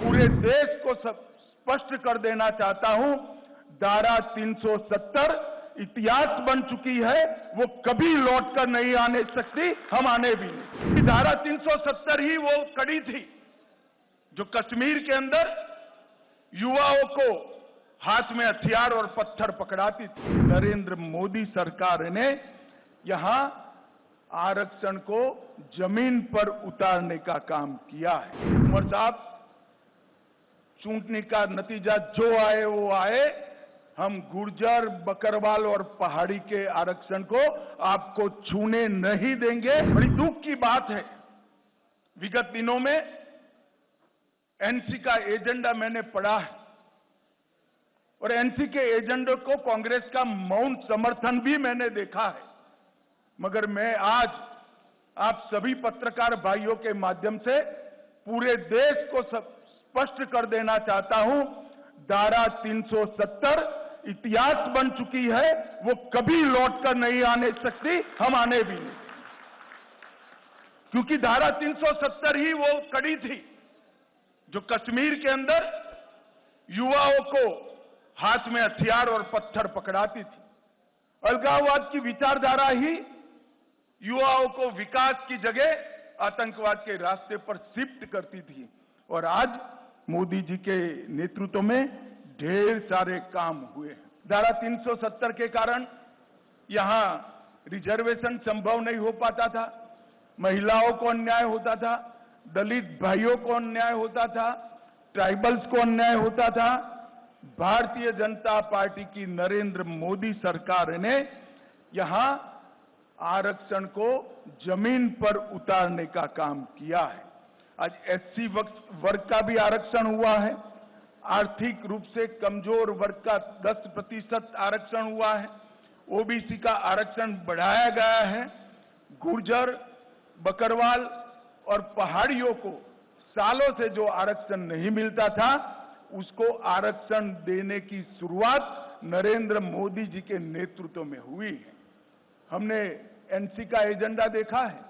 पूरे देश को स्पष्ट कर देना चाहता हूं, धारा 370 इतिहास बन चुकी है, वो कभी लौटकर नहीं आने सकती, हम आने भी नहीं। धारा 370 ही वो कड़ी थी जो कश्मीर के अंदर युवाओं को हाथ में हथियार और पत्थर पकड़ाती थी। नरेंद्र मोदी सरकार ने यहां आरक्षण को जमीन पर उतारने का काम किया है। उमर साहब, चुनाव का नतीजा जो आए वो आए, हम गुर्जर, बकरवाल और पहाड़ी के आरक्षण को आपको छूने नहीं देंगे। बड़ी दुख की बात है, विगत दिनों में एनसी का एजेंडा मैंने पढ़ा है और एनसी के एजेंडे को कांग्रेस का मौन समर्थन भी मैंने देखा है, मगर मैं आज आप सभी पत्रकार भाइयों के माध्यम से पूरे देश को स्पष्ट कर देना चाहता हूं, धारा 370 इतिहास बन चुकी है, वो कभी लौटकर नहीं आने सकती, हम आने भी नहीं। क्योंकि धारा 370 ही वो कड़ी थी जो कश्मीर के अंदर युवाओं को हाथ में हथियार और पत्थर पकड़ाती थी। अलगाववाद की विचारधारा ही युवाओं को विकास की जगह आतंकवाद के रास्ते पर शिफ्ट करती थी और आज मोदी जी के नेतृत्व में ढेर सारे काम हुए हैं। धारा 370 के कारण यहां रिजर्वेशन संभव नहीं हो पाता था, महिलाओं को अन्याय होता था, दलित भाइयों को अन्याय होता था, ट्राइबल्स को अन्याय होता था। भारतीय जनता पार्टी की नरेंद्र मोदी सरकार ने यहां आरक्षण को जमीन पर उतारने का काम किया है। आज एससी वर्ग का भी आरक्षण हुआ है, आर्थिक रूप से कमजोर वर्ग का 10% आरक्षण हुआ है, ओबीसी का आरक्षण बढ़ाया गया है, गुर्जर, बकरवाल और पहाड़ियों को सालों से जो आरक्षण नहीं मिलता था, उसको आरक्षण देने की शुरुआत नरेंद्र मोदी जी के नेतृत्व में हुई है। हमने एनसी का एजेंडा देखा है,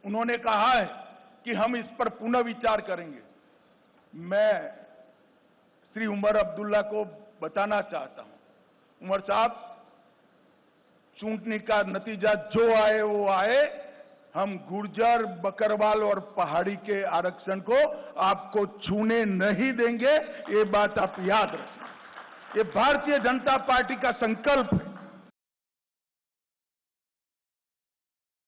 उन्होंने कहा है कि हम इस पर पुनः विचार करेंगे। मैं श्री उमर अब्दुल्ला को बताना चाहता हूं, उमर साहब, चुनाव का नतीजा जो आए वो आए, हम गुर्जर, बकरवाल और पहाड़ी के आरक्षण को आपको छूने नहीं देंगे, ये बात आप याद रखना। ये भारतीय जनता पार्टी का संकल्प है।